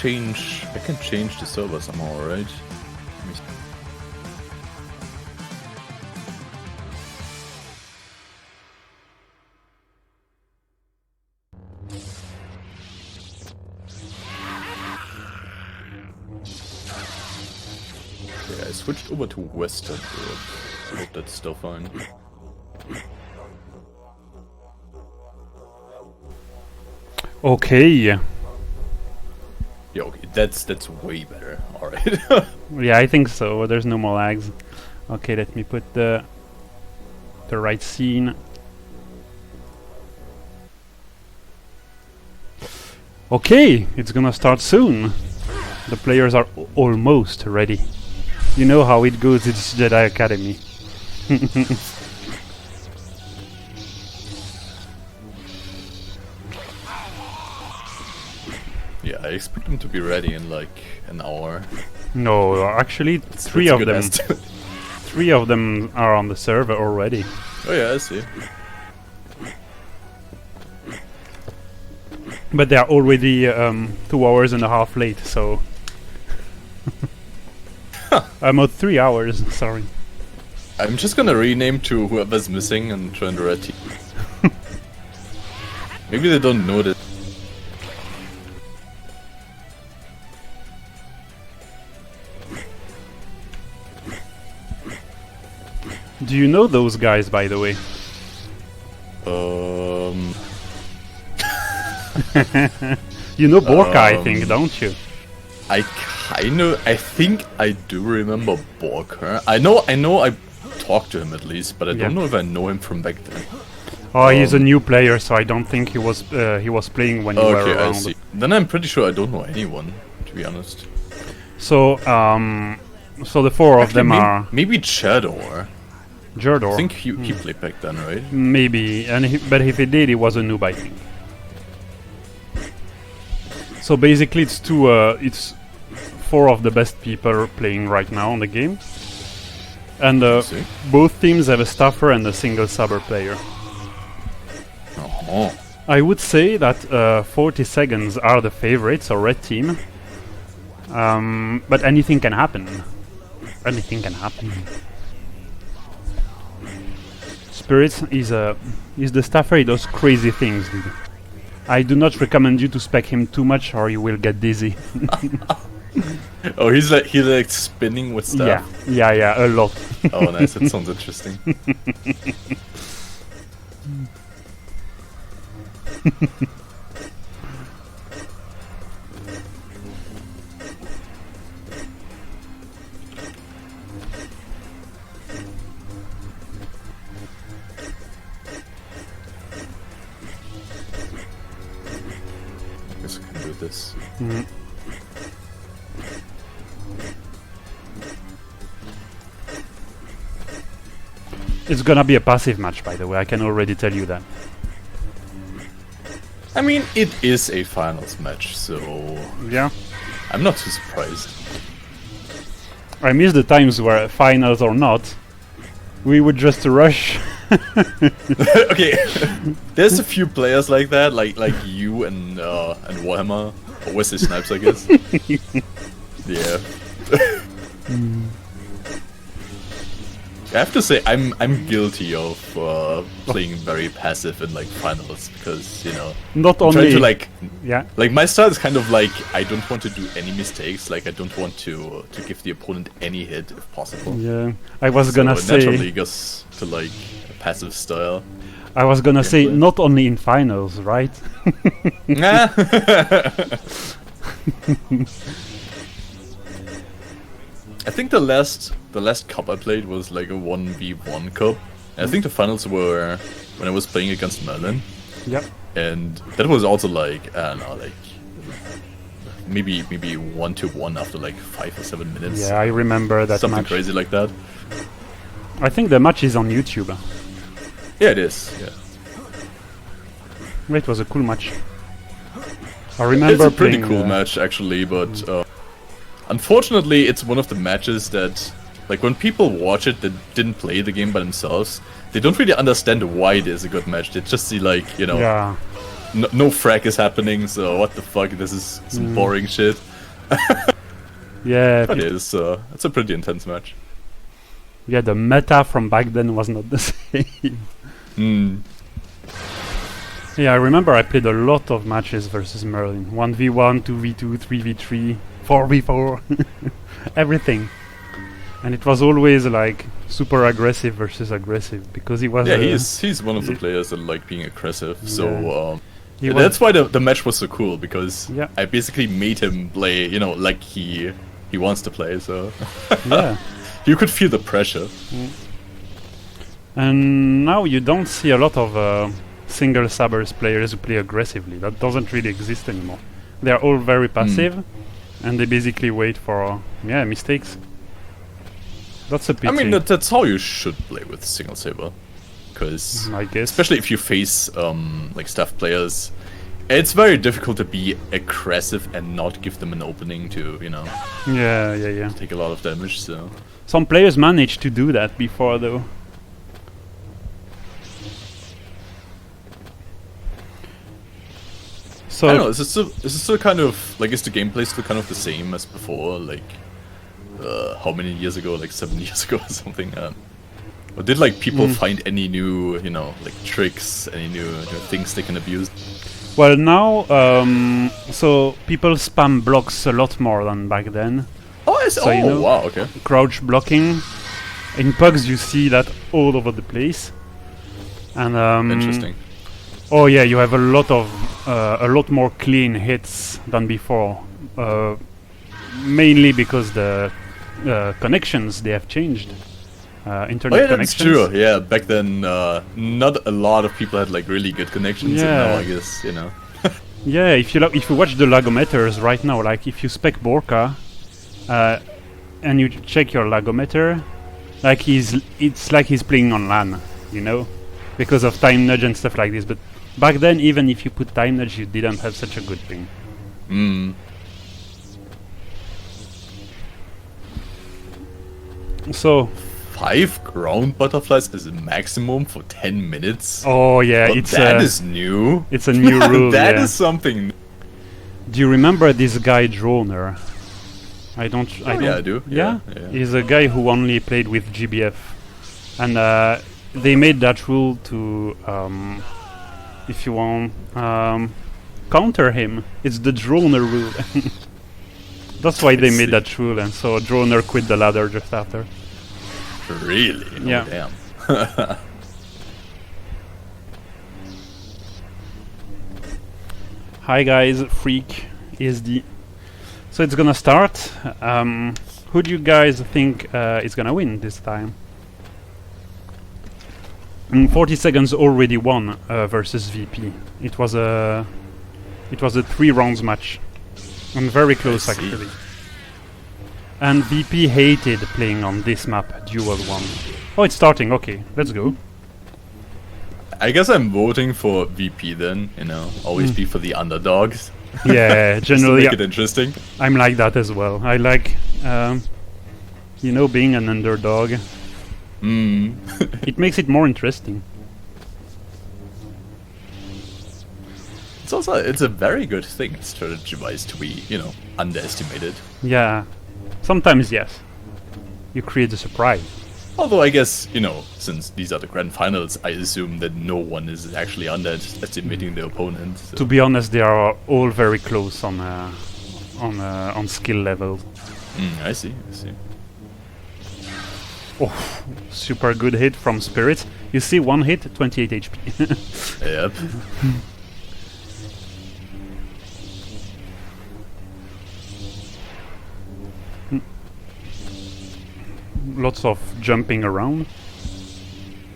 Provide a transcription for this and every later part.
change the server somehow, right? Yeah, I switched over to Western Europe. I hope that's still fine. Okay. Yeah, okay, that's way better. All right. Yeah, I think so. There's no more lags. Okay, let me put the right scene. Okay, it's gonna start soon. The players are almost ready. You know how it goes. It's Jedi Academy. Yeah, I expect them to be ready in like an hour. No, actually, three of them. Three of them are on the server already. Oh yeah, I see. But they are already 2 hours and a half late, so... I'm at 3 hours, sorry. I'm just gonna rename to whoever's missing and join the red team. Maybe they don't know that. Do you know those guys, by the way? You know Borka, I think, don't you? I think I do remember Borka. I know I talked to him at least, but I don't know if I know him from back then. Oh, he's a new player, so I don't think he was playing when you were around. Okay, I see. Then I'm pretty sure I don't know anyone, to be honest. So, so the four of them are... Maybe Jerdor. Jerdor. I think he played back then, right? Maybe, but if he did, he was a noob, I think. So basically, it's four of the best people playing right now on the game, and both teams have a staffer and a single subber player. Oh. I would say that 40 seconds are the favorites, or red team. But anything can happen. Anything can happen. Spiritz is the staffer. He does crazy things, dude. I do not recommend you to spec him too much, or you will get dizzy. Oh, he's like spinning with stuff. Yeah, a lot. Oh, nice. That sounds interesting. Guess I can do this. It's gonna be a passive match, by the way. I can already tell you that. I mean, it is a finals match, so yeah, I'm not too surprised. I miss the times where, finals or not, we would just rush. Okay, there's a few players like that, like you and Warhammer, or Wesley Snipes, I guess. Yeah. I have to say, I'm guilty of playing very passive in like finals, because not I'm only trying to yeah, like my style is kind of like I don't want to do any mistakes, like I don't want to give the opponent any hit if possible. Yeah, I was gonna say naturally goes to like a passive style. I was gonna say not only in finals, right? I think the last cup I played was like a 1v1 cup. And I think the finals were when I was playing against Merlin. Yep. And that was also like, I don't know, like maybe 1-1 after like 5 or 7 minutes. Yeah, I remember that Something match. crazy like that. I think the match is on YouTube. Yeah, it is. Yeah. It was a cool match. I remember it's a pretty playing, cool match actually, but unfortunately, it's one of the matches that, like, when people watch it that didn't play the game by themselves, they don't really understand why it is a good match. They just see, like, yeah, no frag is happening, so what the fuck, this is some boring shit. Yeah, But it's a pretty intense match. yeah, the meta from back then was not the same. Hmm. Yeah, I remember I played a lot of matches versus Merlin. 1v1, 2v2, 3v3, 4v4, everything. And it was always like super aggressive versus aggressive because he was. Yeah, he's one of the players that like being aggressive. Yeah. So He that's why the match was so cool, because Yeah. I basically made him play, you know, like he wants to play. So Yeah. you could feel the pressure. And now you don't see a lot of single subbers players who play aggressively. That doesn't really exist anymore. They are all very passive, and they basically wait for mistakes. That's a pity. I mean, that's how you should play with single saber, because I guess. especially if you face like staff players, it's very difficult to be aggressive and not give them an opening to, you know, Yeah. take a lot of damage. So Some players managed to do that before, though. So I don't know. Is it still kind of like, is the gameplay still kind of the same as before? Like how many years ago? Like 7 years ago or something? Or did like people find any new, you know, like tricks, any new things they can abuse? Well, now, so people spam blocks a lot more than back then. Oh, So, you know, wow, okay. Crouch blocking. In pugs, you see that all over the place. And Interesting. oh yeah, you have a lot more clean hits than before. Mainly because the connections, they have changed. Internet Oh yeah, that's connections. true. Yeah, back then, not a lot of people had like really good connections. And now Yeah. I guess, you know. Yeah, if you watch the lagometers right now, like if you spec Borka, and you check your lagometer, like it's like he's playing on LAN, you know, because of time nudge and stuff like this. But back then, even if you put time nudge, you didn't have such a good ping. So, 5 ground butterflies is a maximum for 10 minutes. oh yeah, Well, it's that is new. it's a new rule. That yeah. is something. Do you remember this guy Droner? I don't. Yeah, I do. Yeah? Yeah. He's a guy who only played with GBF, and they made that rule to, if you want, counter him. It's the Droner rule. That's why they made see. that rule, and so Droner quit the ladder just after. Really? Yeah. Oh, damn. Hi guys, Freak ESD. So it's gonna start. Who do you guys think is gonna win this time? 40 seconds already won versus VP. It was a 3 rounds match, and very close I see. actually. And VP hated playing on this map, Dual 1. Oh, it's starting. Okay, let's go. I guess I'm voting for VP then, you know. Always be for the underdogs. Yeah, Just to generally make it interesting. I'm like that as well. I like, you know, being an underdog. It makes it more interesting. It's a very good thing, strategy-wise, to be, you know, underestimated. Yeah, sometimes yes. You create a surprise. Although I guess, you know, since these are the grand finals, I assume that no one is actually underestimating the opponent. So. To be honest, they are all very close on skill level. I see. Oh, super good hit from Spiritz. You see, one hit, 28 HP. Yep. Lots of jumping around.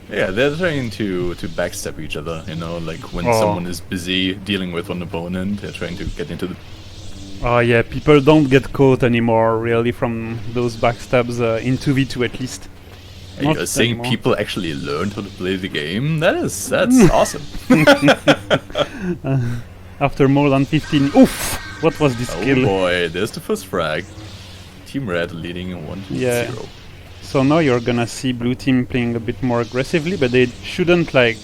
Yeah, they're trying to backstab each other, you know, like when someone is busy dealing with one opponent, they're trying to get into the... Oh yeah, people don't get caught anymore, really, from those backstabs in 2v2 at least. Not You're saying anymore. people actually learned how to play the game? That's awesome. After more than 15... Oof! What was this Oh kill? boy, there's the first frag. Team Red leading in 1-0. Yeah. So now you're gonna see blue team playing a bit more aggressively, but they shouldn't like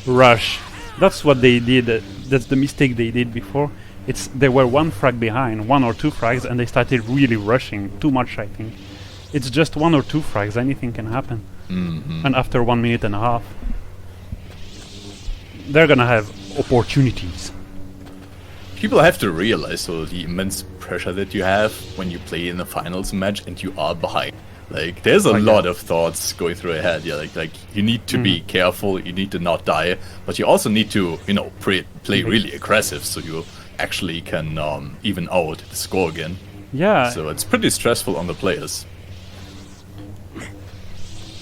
rush. That's what they did. That's the mistake they did before. They were one frag behind, 1 or 2 frags, and they started really rushing. Too much, I think. It's just 1 or 2 frags, anything can happen. And after 1 minute and a half, they're gonna have opportunities. People have to realize the immense pressure that you have when you play in the finals match and you are behind. Like, there's a lot of thoughts going through your head. Yeah, like you need to be careful, you need to not die, but you also need to, you know, play really aggressive so you actually can even out the score again. Yeah. So it's pretty stressful on the players.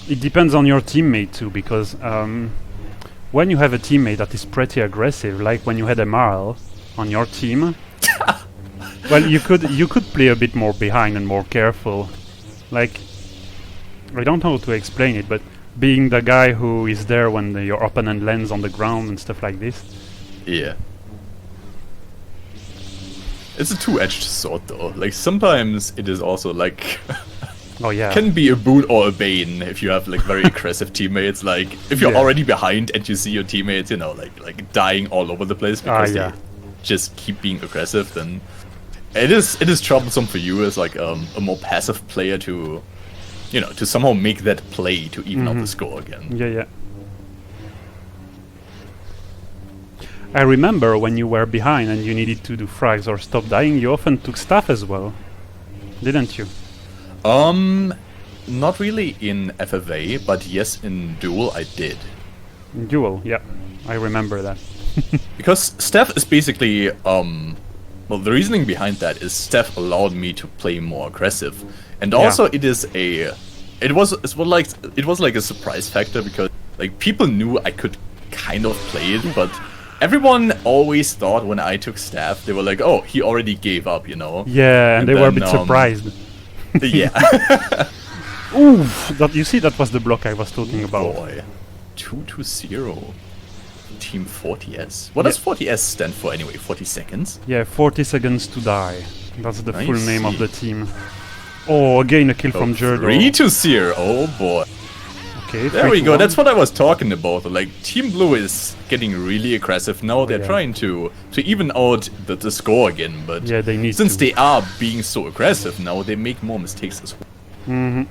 It depends on your teammate too, because when you have a teammate that is pretty aggressive, like when you had MRL on your team, well, you could play a bit more behind and more careful. Like, I don't know how to explain it, but being the guy who is there when your opponent lands on the ground and stuff like this. Yeah. It's a two-edged sword though. Like, sometimes it is also like oh yeah, can be a boon or a bane if you have like very aggressive teammates. Like, if you're already behind and you see your teammates, you know, like dying all over the place because they just keep being aggressive, then it is troublesome for you as like a more passive player to, you know, to somehow make that play to even out the score again. Yeah. I remember when you were behind and you needed to do frags or stop dying, you often took staff as well, didn't you? Not really in FFA, but yes, in Duel I did. In Duel, yeah, I remember that. Because staff is basically, well, the reasoning behind that is staff allowed me to play more aggressive, and also it was like a surprise factor because like people knew I could kind of play it, but everyone always thought when I took staff, they were like, oh, he already gave up, you know? Yeah, and they were a bit surprised. Yeah. Oof! You see, that was the block I was talking about. Boy. 2-0. Team 40S. What does 40S stand for anyway? 40 seconds? Yeah, 40 seconds to die. That's the full name of the team. Oh, again a kill from Jerdor. 3-0. Oh boy. Okay, there we go. That's what I was talking about. Like, Team Blue is getting really aggressive now. They're trying to even out the score again, but yeah, they need since they are being so aggressive now, they make more mistakes as well.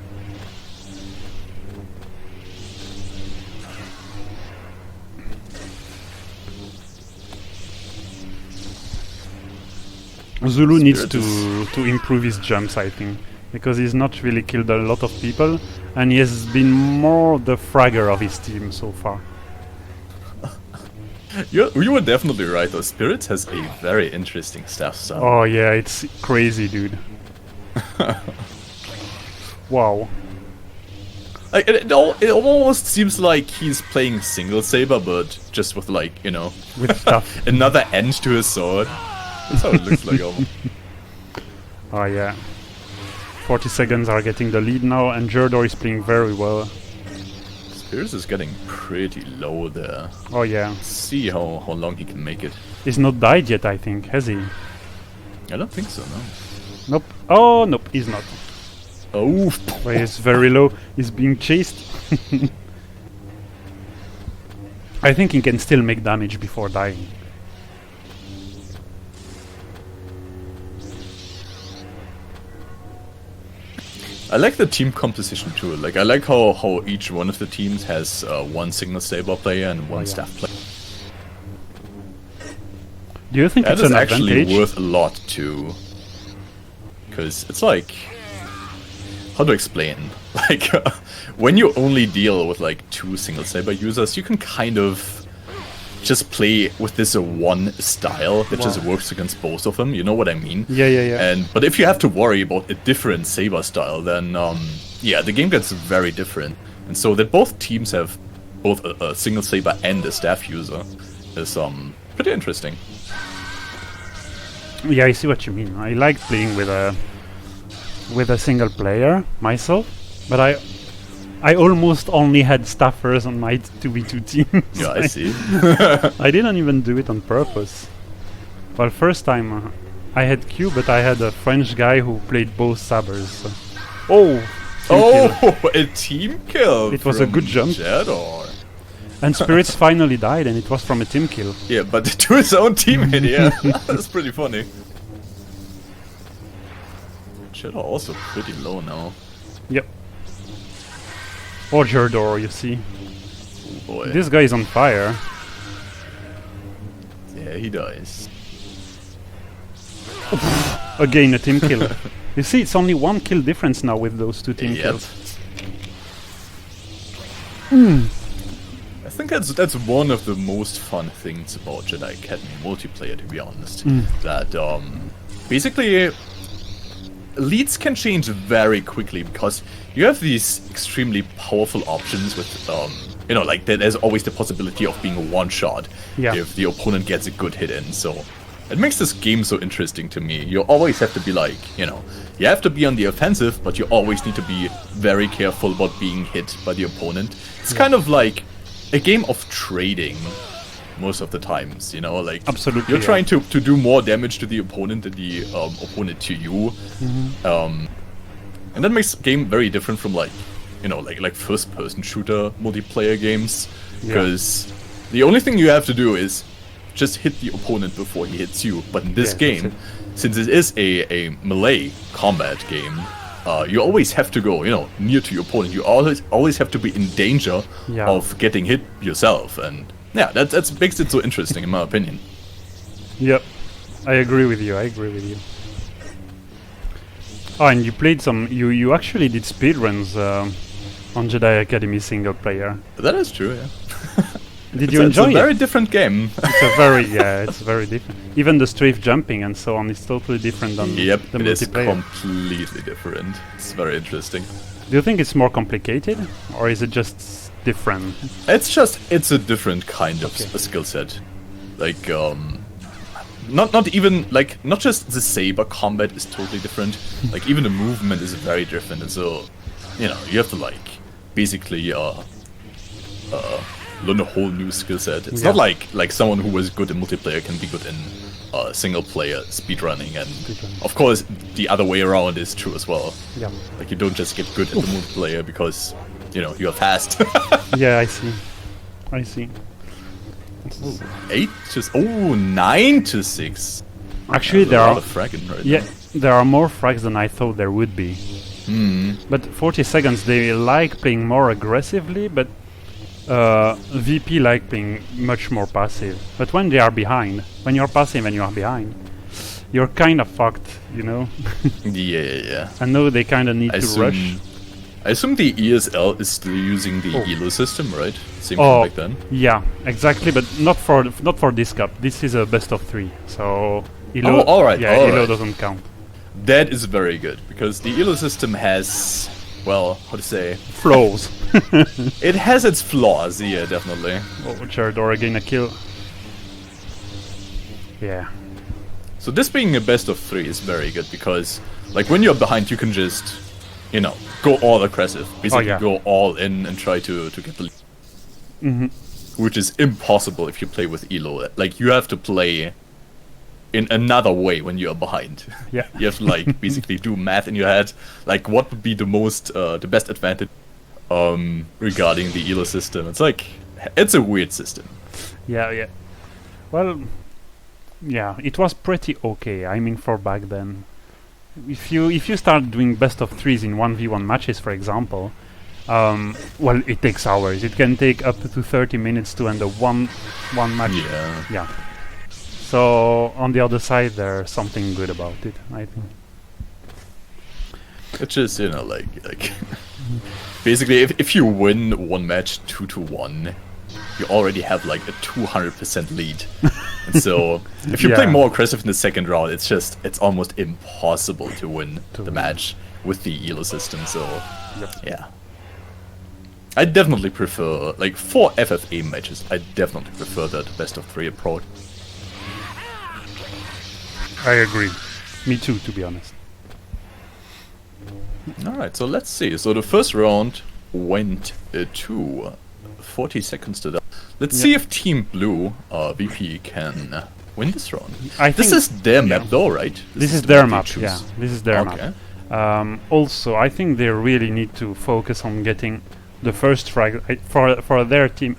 Zulu needs to improve his jumps, I think, because he's not really killed a lot of people, and he has been more the fragger of his team so far. You were definitely right though. Spiritz has a very interesting staff style. Oh yeah, it's crazy, dude. Wow. Like, it almost seems like he's playing single saber, but just with like, you know, with stuff. Another end to his sword. That's how it looks like almost. Oh yeah. 40 seconds are getting the lead now, and Jerdor is playing very well. Spiritz is getting pretty low there. Oh yeah. Let's see how long he can make it. He's not died yet, I think, has he? I don't think so, no. Nope. Oh, nope, he's not. Oh! But he's very low. He's being chased. I think he can still make damage before dying. I like the team composition too. Like, I like how each one of the teams has one single saber player and one staff player. Do you think that it's is an actually advantage? worth a lot too? Because it's like, how to explain? Like, when you only deal with like 2 single saber users, you can kind of just play with this one style that just works against both of them. You know what I mean? Yeah. But if you have to worry about a different saber style, then yeah, the game gets very different. And so that both teams have both a single saber and a staff user is pretty interesting. Yeah, I see what you mean. I like playing with a single player myself, but I almost only had staffers on my 2v2 team. Yeah, I see. I didn't even do it on purpose. Well, first time I had Q, but I had a French guy who played both sabers. So. Oh! Oh, a team kill! It was a good jump. Jerdor. And Spiritz finally died, and it was from a team kill. Yeah, but to his own teammate, yeah. That's pretty funny. Jerdor also pretty low now. Yep. Or Jerdor, you see. Oh boy. This guy is on fire. Yeah, he dies. Again, a team kill. You see, it's only 1 kill difference now with those 2 team kills. I think that's one of the most fun things about Jedi Academy multiplayer, to be honest. That basically leads can change very quickly because you have these extremely powerful options with you know, like there's always the possibility of being a one-shot if the opponent gets a good hit in. So it makes this game so interesting to me. You always have to be like, you know, you have to be on the offensive, but you always need to be very careful about being hit by the opponent. It's kind of like a game of trading most of the times, you know, like absolutely, you're trying to do more damage to the opponent than the opponent to you. And that makes the game very different from like, you know, like first-person shooter multiplayer games, because the only thing you have to do is just hit the opponent before he hits you. But in this game, since it is a melee combat game, you always have to go, you know, near to your opponent. You always have to be in danger of getting hit yourself, and yeah, that makes it so interesting, in my opinion. Yep, I agree with you. Oh, and you played some. You actually did speedruns on Jedi Academy single player. That is true. Yeah. Did you enjoy it? It's a very different game. It's very different. Even the strafe jumping and so on is totally different than the multiplayer. It is completely different. It's very interesting. Do you think it's more complicated, or is it just different? It's a different kind of a skill set. Like, not even, like, not just the saber combat is totally different. Like, even the movement is very different. And so, you know, you have to, like, basically, learn a whole new skill set. It's not like someone who was good in multiplayer can be good in single player speedrunning, and of course the other way around is true as well. Yeah. Like you don't just get good at the multiplayer because, you know, you're fast. Yeah, I see. 9 to 6. Actually, There's there a are lot of fragging right now. there are more frags than I thought there would be. But 40 seconds, they like playing more aggressively, but VP like being much more passive. But when they are behind, when you're passive and you are behind, you're kind of fucked, you know? Yeah. I know they kind of need to rush. I assume the ESL is still using the ELO system, right? Same thing back then. Yeah, exactly, but not for this cup. This is a best of 3, so ELO. ELO doesn't count. That is very good, because the ELO system has, well, how to say, flaws. It has its flaws, yeah, definitely. Oh, Jerdor again a kill. Yeah. So this being a best of 3 is very good, because like when you're behind, you can just, you know, go all aggressive, basically go all in and try to get the lead. Which is impossible if you play with ELO. Like you have to play in another way when you are behind. Yeah. You have to like basically do math in your head, like what would be the best advantage regarding the ELO system. It's like, it's a weird system. Yeah. Well, yeah, it was pretty okay. I mean, for back then, if you start doing best of 3s in 1v1 matches, for example, well, it takes hours. It can take up to 30 minutes to end a one match. Yeah. So on the other side, there's something good about it, I think. It's just, you know, like basically, if you win one match 2-1, you already have like a 200% lead. And so if you play more aggressive in the second round, it's almost impossible to win the match with the ELO system. So yeah, I definitely prefer, like, for FFA matches, I definitely prefer that best of 3 approach. I agree. Me too, to be honest. Alright, so let's see. So the first round went to 40 seconds to that. Let's see if Team Blue, VP, can win this round. This is their map though, right? This is their map, yeah. This is their map. Also, I think they really need to focus on getting the first frag for their team.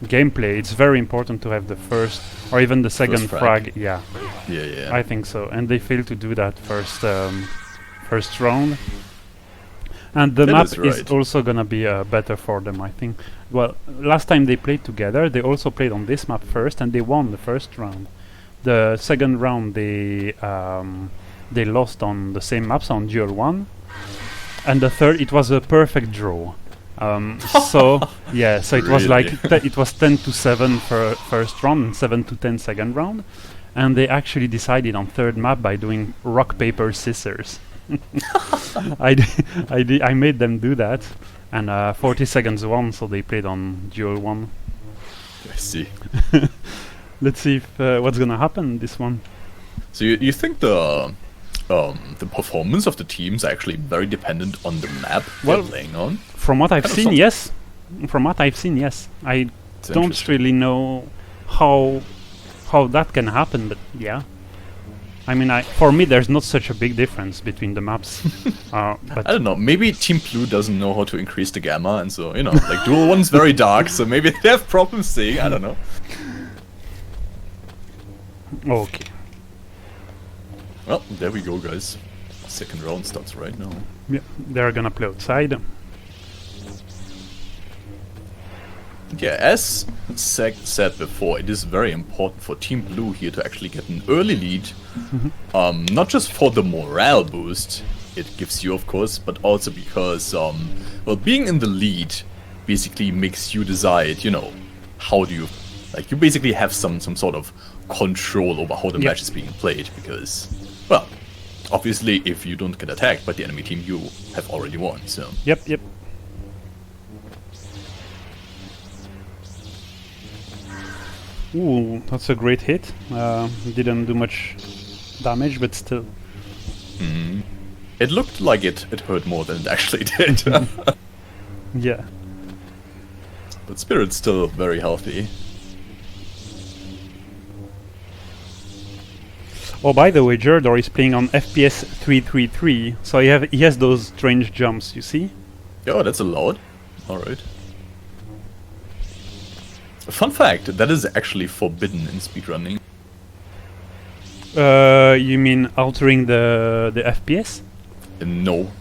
gameplay, it's very important to have the first or even the second frag. frag. Yeah, Yeah. I think so. And they failed to do that first round. And the That map is is right. also gonna be better for them, I think. Well, last time they played together, they also played on this map first, and they won the first round. The second round, they lost on the same maps on Duel 1, and the third, it was a perfect draw. So yeah, so it was like Really? it was 10-7 for first round and 7-10 second round, and they actually decided on third map by doing rock paper scissors. I made them do that, and 40 seconds won, so they played on Duel 1. I see. Let's see if what's gonna happen this one. So you think the performance of the teams are actually very dependent on the map Well, they're playing on? From what I've Kind of seen, sounds- yes. From what I've seen, yes. I It's don't interesting. really know how that can happen, but yeah. I mean, for me, there's not such a big difference between the maps. I But don't know. Maybe Team Blue doesn't know how to increase the gamma, and so like Duel 1's very dark, so maybe they have problems seeing. I don't know. okay. Well, there we go, guys. Second round starts right now. Yeah, they're gonna play outside. Yeah, as said before, it is very important for Team Blue here to actually get an early lead. Not just for the morale boost it gives you, of course, but also because, well, being in the lead basically makes you decide, how do you... Like, you basically have some sort of control over how the Yep. match is being played, because, well, obviously, if you don't get attacked by the enemy team, you have already won, so... Yep. Ooh, that's a great hit. Didn't do much damage, but still. It looked like it hurt more than it actually did. Yeah. But Spirit's still very healthy. Oh, by the way, Jerdor is playing on FPS 333, so he has those strange jumps, you see? Oh, that's allowed. Alright. Fun fact, that is actually forbidden in speedrunning. You mean altering the FPS? No.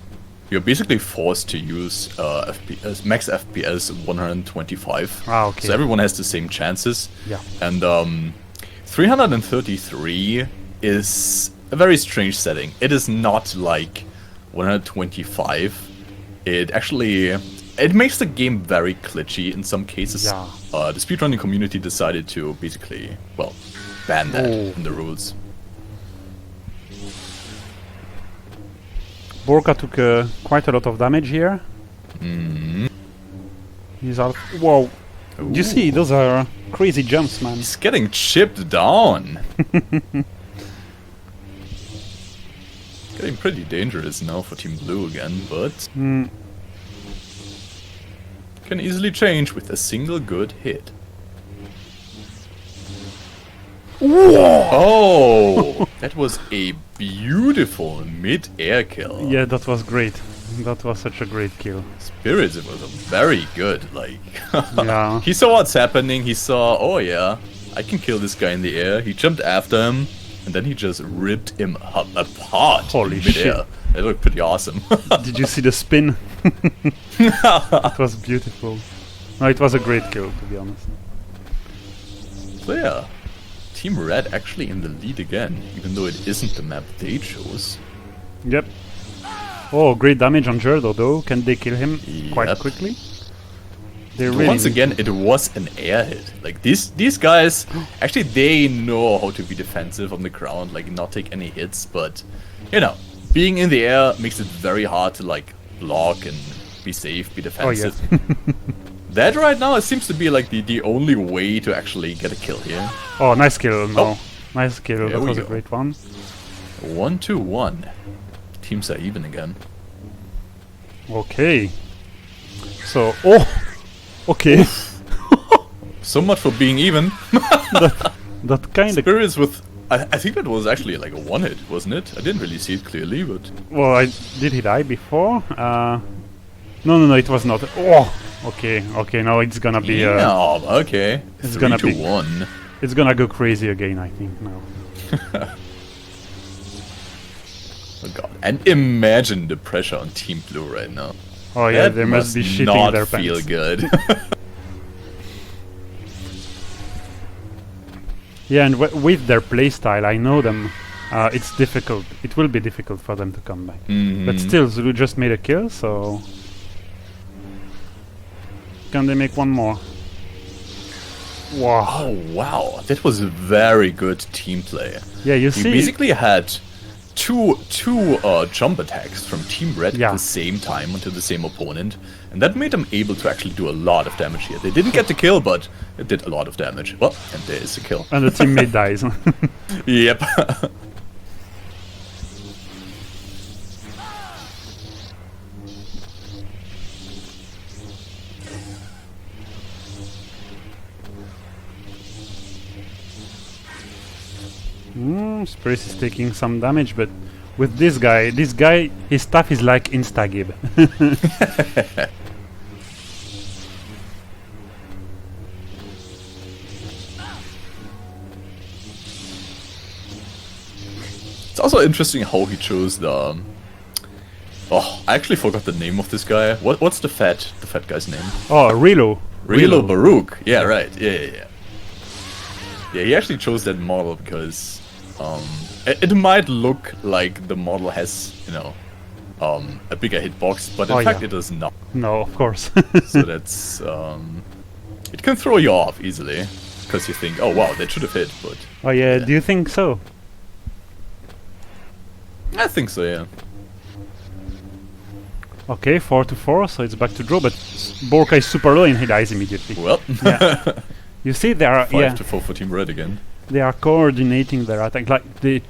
You're basically forced to use FPS, max FPS 125. Ah, okay. So everyone has the same chances. Yeah. And 333 is a very strange setting. It is not like 125. It actually... It makes the game very glitchy in some cases. Yeah. The speedrunning community decided to basically, well, ban that in the rules. Borka took quite a lot of damage here. He's out. Whoa! Do you see? Those are crazy jumps, man. He's getting chipped down. Getting pretty dangerous now for Team Blue again, but can easily change with a single good hit. Oh, that was a beautiful mid-air kill. Yeah, that was great. That was such a great kill. Spiritz, it was a very good, like... Yeah. He saw what's happening, he saw, oh yeah, I can kill this guy in the air. He jumped after him, and then he just ripped him apart Holy in mid-air. shit. It looked pretty awesome. Did you see the spin? It was beautiful. No, it was a great kill, to be honest. So yeah, Team Red actually in the lead again, even though it isn't the map they chose. Yep. Oh, great damage on Jerdor, though. Can they kill him quite Yep. quickly? They But really once again, it was an air hit. Like these guys, actually they know how to be defensive on the ground, like not take any hits. But you know, being in the air makes it very hard to like block and be safe, be defensive. Oh, That right now it seems to be like the only way to actually get a kill here. Oh, nice kill. No, Oh. nice kill. There That we was a go. great one. 1-1. Teams are even again. Okay. So, oh, okay. So much for being even. That kind of. Spiritz with... I think that was actually like a one hit, wasn't it? I didn't really see it clearly, but... Well, did he die before? No, it was not. Oh, Okay, now it's gonna be Yeah, okay. it's 3 gonna to be 1. it's gonna go crazy again, I think now. Oh god. And imagine the pressure on Team Blue right now. Oh yeah, That they must be shitting not their feel pants. good. Yeah, and with their playstyle, I know them. It's difficult. It will be difficult for them to come back. But still, Zulu just made a kill, so can they make one more? Wow. Oh wow, that was a very good team play. Yeah, you He see. basically had two jump attacks from Team Red Yeah. at the same time onto the same opponent, and that made them able to actually do a lot of damage here. They didn't get the kill, but it did a lot of damage. Well, and there is a kill. And the teammate dies. Yep. Spiritz is taking some damage, but with this guy, his stuff is like Instagib. It's also interesting how he chose the. Oh, I actually forgot the name of this guy. What's the fat guy's name? Oh, Relo. Relo Baruch. Yeah, right. Yeah. Yeah, he actually chose that model because it might look like the model has, a bigger hitbox, but in fact it does not. No, of course. So that's it can throw you off easily because you think, oh wow, that should have hit, but Oh yeah, do you think so? I think so, yeah. Okay, 4-4, so it's back to draw, but Borka is super low and he dies immediately. Well, Yeah. You see, they are 5-4 for Team Red again. they are coordinating their attack. Like they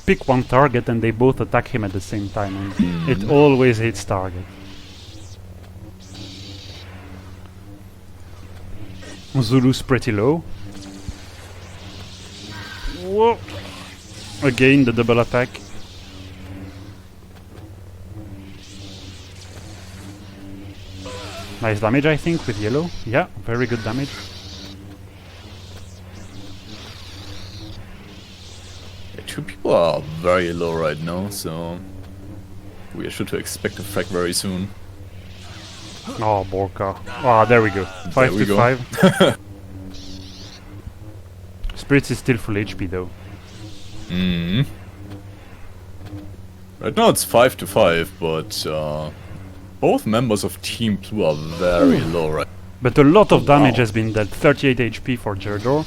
pick one target and they both attack him at the same time, and it always hits target. Zulu's pretty low. Whoa! Again, the double attack. Nice damage, I think, with yellow. Yeah, very good damage. Yeah, 2 people are very low right now, so we are sure to expect a frag very soon. Oh, Borka. Ah, there we go. 5 we to go. 5. Spiritz is still full HP though. Right now it's 5-5, but both members of Team Blue are very low right. But a lot of damage wow. has been dealt. 38 HP for Jerdor.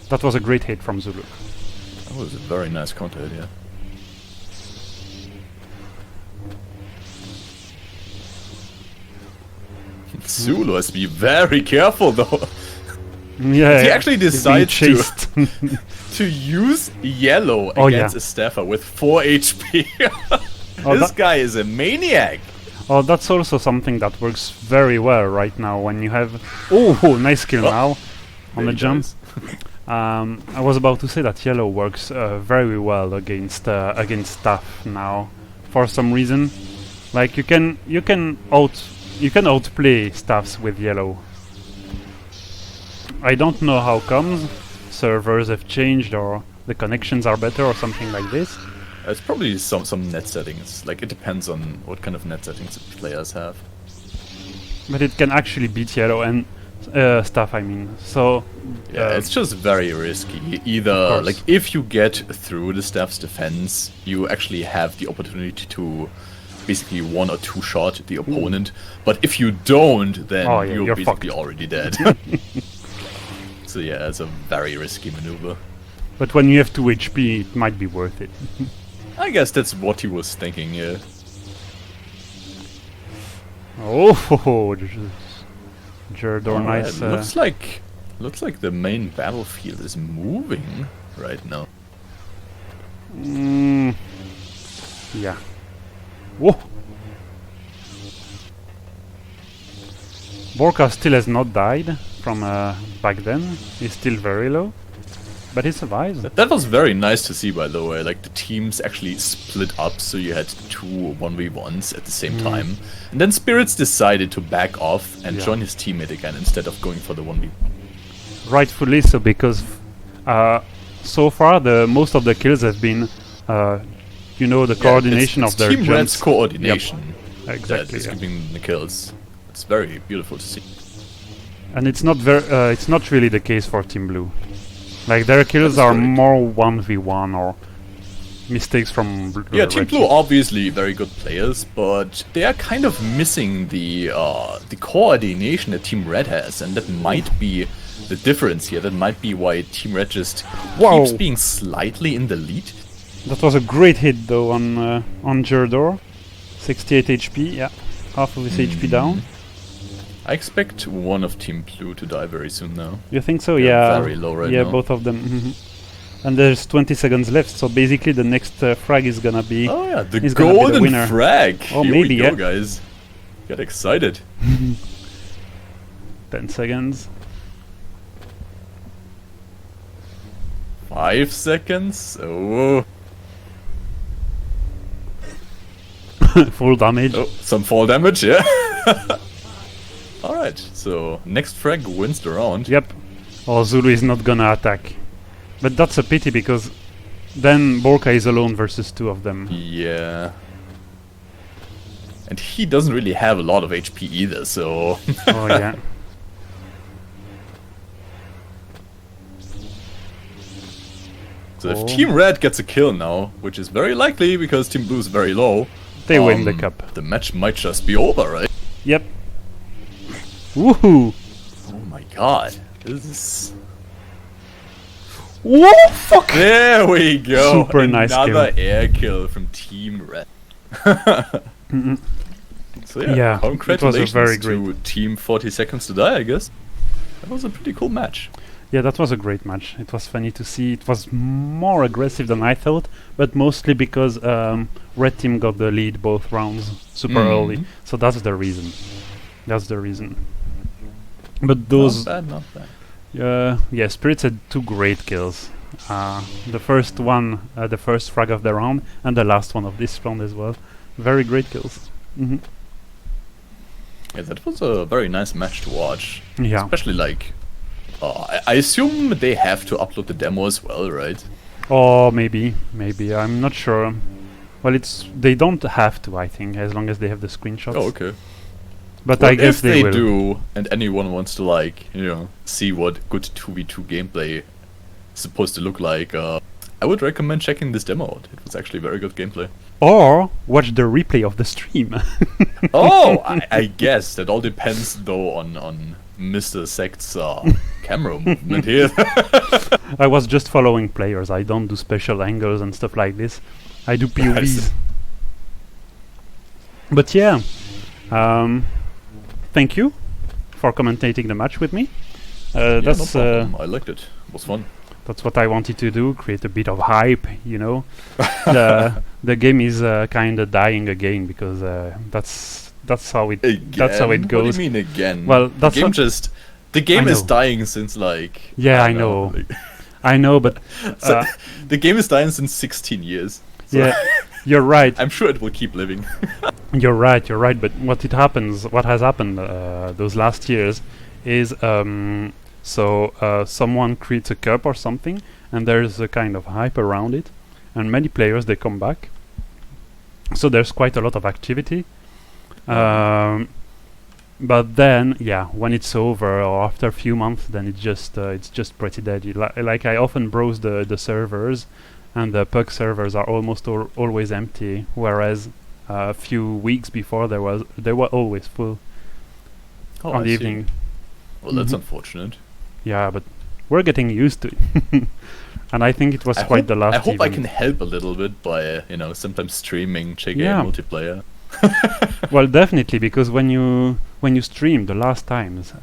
That was a great hit from Zulu. That was a very nice counter hit, yeah. Zulu has to be very careful though. Yeah, He actually he's being decides chased. to use yellow Oh, against yeah. a staffer with 4 HP. Oh, This that- guy is a maniac. Oh, that's also something that works very well right now when you have... Oh, nice kill now on the Very jump. nice. I was about to say that yellow works very well against staff now. For some reason, like you can outplay staffs with yellow. I don't know how comes. Servers have changed, or the connections are better, or something like this. It's probably some net settings. Like it depends on what kind of net settings the players have. But it can actually beat yellow and stuff. I mean, so Yeah, it's just very risky. Either course. like if you get through the staff's defense, you actually have the opportunity to basically 1 or 2 shot the opponent. But if you don't, then Oh, yeah, you're you're basically fucked. already dead. So yeah, it's a very risky maneuver. but when you have 2 HP, it might be worth it. I guess that's what he was thinking, yeah. Oh, Jerdor, Alright, nice. looks like the main battlefield is moving right now. Yeah. Whoa. Borka still has not died from back then. He's still very low. but he survives. That was very nice to see, by the way. Like, the teams actually split up, so you had 2 1v1s at the same time. And then Spiritz decided to back off and join his teammate again instead of going for the 1v1. Rightfully so, because so far most of the kills have been, you know, the coordination it's of their Team jumps. Red's coordination Exactly. that is giving the kills. It's very beautiful to see. And it's not it's not really the case for Team Blue. Like, their kills are more 1v1 or mistakes from Yeah, Team Red Blue obviously very good players, but they are kind of missing the coordination that Team Red has, and that might be the difference here. That might be why Team Red just keeps being slightly in the lead. That was a great hit though on Jerdor. 68 HP, yeah. Half of his HP down. I expect one of Team Blue to die very soon now. You think so? They're Yeah. very low right yeah, now. both of them. And there's 20 seconds left, so basically the next frag is gonna be... Oh yeah, the he's gonna be the golden winner. frag! Oh, Here maybe, we go, yeah. guys. Get excited. 10 seconds. 5 seconds. Oh. Full damage. Oh, some fall damage, yeah. Alright, so next frag wins the round. Yep. Or Zulu is not gonna attack. But that's a pity, because then Borka is alone versus 2 of them. Yeah. And he doesn't really have a lot of HP either, so... Oh yeah. So if Team Red gets a kill now, which is very likely because Team Blue is very low, They win the cup. the match might just be over, right? Yep. Woohoo! Oh my god. This is... Whoa, fuck! There we go! Super nice Another air kill from Team Red. So Yeah, congratulations it was a very to Team 40 Seconds to Die, I guess. That was a pretty cool match. Yeah, that was a great match. It was funny to see. It was more aggressive than I thought, but mostly because Red Team got the lead both rounds super early. So that's the reason. That's the reason. But those... Not bad. yeah, Spiritz had 2 great kills. The first one, the first frag of the round, and the last one of this round as well. Very great kills. Yeah, that was a very nice match to watch. Yeah. Especially like... I assume they have to upload the demo as well, right? Or maybe, I'm not sure. Well, they don't have to, I think, as long as they have the screenshots. Oh, okay. But Well, I guess if they will. do, and anyone wants to like, see what good 2v2 gameplay is supposed to look like, I would recommend checking this demo out. It was actually very good gameplay. Or watch the replay of the stream. Oh, I guess that all depends though on Mr. Sect's camera movement here. I was just following players. I don't do special angles and stuff like this. I do POVs. But yeah, thank you for commentating the match with me. Yeah, that's no problem. I liked it. It was fun. That's what I wanted to do, create a bit of hype, the game is kind of dying again, because that's how it goes. What do you mean again? Well, that's the game is dying since like... Yeah, I know. I know, but... the game is dying since 16 years. So yeah, you're right. I'm sure it will keep living. You're right, but what has happened those last years is... someone creates a cup or something, and there's a kind of hype around it, and many players, they come back. So there's quite a lot of activity. But then, yeah, when it's over or after a few months, then it's just pretty dead. Like I often browse the servers, and the pug servers are almost always empty, whereas a few weeks before they were always full on the evening. Well, that's unfortunate. Yeah, but we're getting used to it. And I think it was quite the last I hope I event. can help a little bit by, sometimes streaming JGA multiplayer. Well, definitely, because when you stream the last times,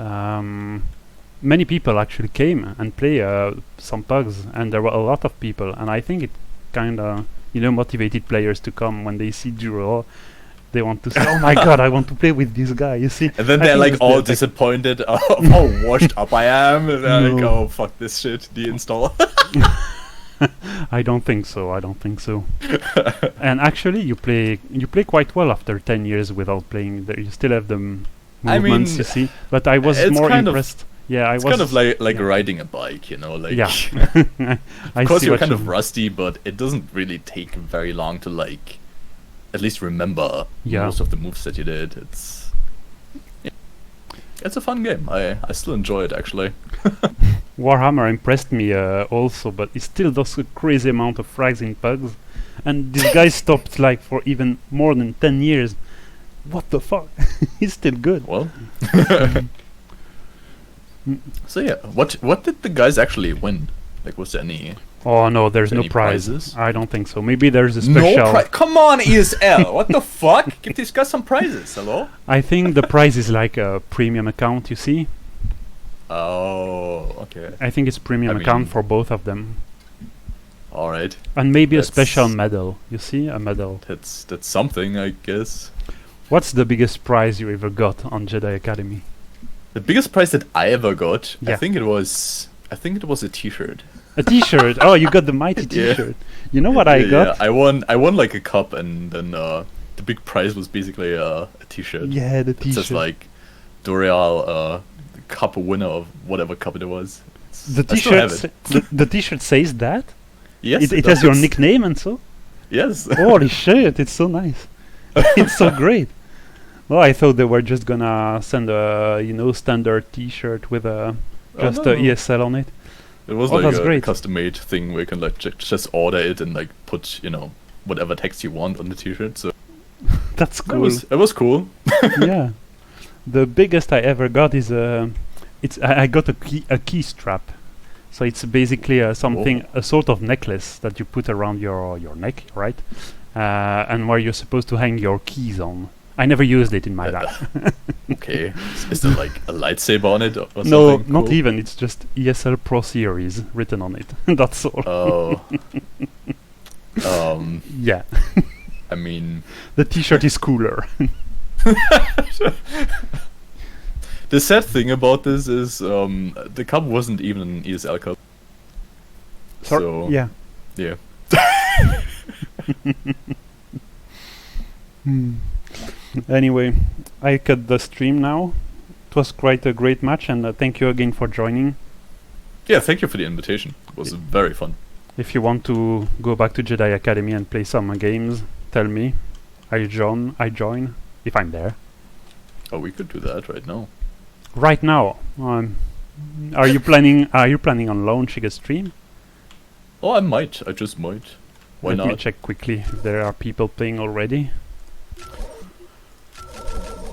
many people actually came and play some pugs, and there were a lot of people, and I think it kind of motivated players to come when they see Dureal. They want to say, "Oh my god, I want to play with this guy." You see, and then they're like all disappointed of how washed up I am, and they're like, "Oh fuck this shit, deinstall." I don't think so. I don't think so. And actually, you play quite well after 10 years without playing. You still have the movements, you see. But I was more impressed. Yeah, I was. It's kind of like riding a bike, you know. Like, yeah. of course, you're kind of rusty, but it doesn't really take very long to like at least remember most of the moves that you did. It's a fun game. I still enjoy it actually. Warhammer impressed me also, but it still does a crazy amount of frags in pugs. And this guy stopped like for even more than 10 years. What the fuck? He's still good. Well. So yeah, what did the guys actually win? Like, was there any? Oh no, there's no prizes. I don't think so. Maybe there's a special. No Come on, ESL! What the fuck? Give these guys some prizes. Hello? I think the prize is like a premium account. You see? Oh, okay. I think it's premium account for both of them. All right. And maybe a special medal. You see, a medal. That's something, I guess. What's the biggest prize you ever got on Jedi Academy? The biggest prize that I ever got, yeah. I think it was a T-shirt. A T-shirt. Oh, you got the mighty T-shirt. You know what I got? Yeah, I won like a cup, and then the big prize was basically a T-shirt. Yeah, the T-shirt. It says like Dureal cup winner of whatever cup it was. The T-shirt. The T-shirt says that. Yes, it has your nickname and so. Yes. Holy shit! It's so nice. It's so great. Well, I thought they were just gonna send a standard T-shirt with a just a ESL on it. It was like a custom-made thing where you can like just order it and like put whatever text you want on the T-shirt. So that's cool. It was cool. Yeah, the biggest I ever got is I got a key strap. So it's basically a sort of necklace that you put around your neck, right? And where you're supposed to hang your keys on. I never used it in my life. Okay. Is there like a lightsaber on it or something? No, not even. It's just ESL Pro Series written on it. That's all. Oh. Yeah. I mean... The T-shirt is cooler. The sad thing about this is the cup wasn't even an ESL cup. So... Yeah. Yeah. Anyway, I cut the stream now. It was quite a great match, and thank you again for joining. Yeah, thank you for the invitation. It was very fun. If you want to go back to Jedi Academy and play some games, tell me. I join if I'm there. Oh, we could do that right now. Right now. Are you planning on launching a stream? Oh, I might. I just might. Why not? Let me check quickly if there are people playing already.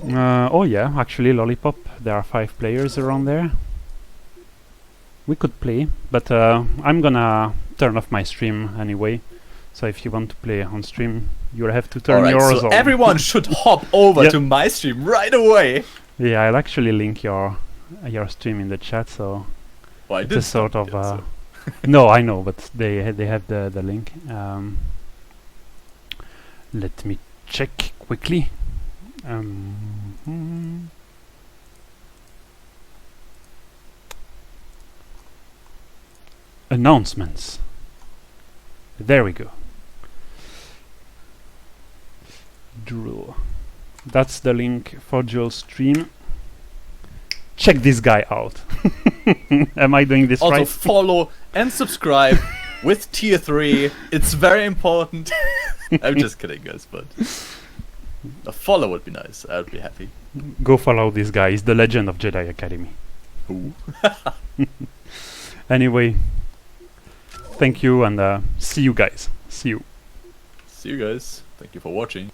Oh yeah, actually Lollipop, there are 5 players around there. We could play, but I'm gonna turn off my stream anyway. So if you want to play on stream, you'll have to turn yours on. Everyone should hop over to my stream right away. Yeah, I'll actually link your stream in the chat, so it's a sort of no, I know, but they have the link. Let me check quickly. Announcements. There we go. Dureal. That's the link for Joel's stream. Check this guy out. Am I doing this right? Also follow and subscribe with tier 3. It's very important. I'm just kidding, guys, but a follow would be nice. I'd be happy. Go follow this guy. He's the legend of Jedi Academy. Ooh. Anyway, thank you, and see you guys. See you. See you guys. Thank you for watching.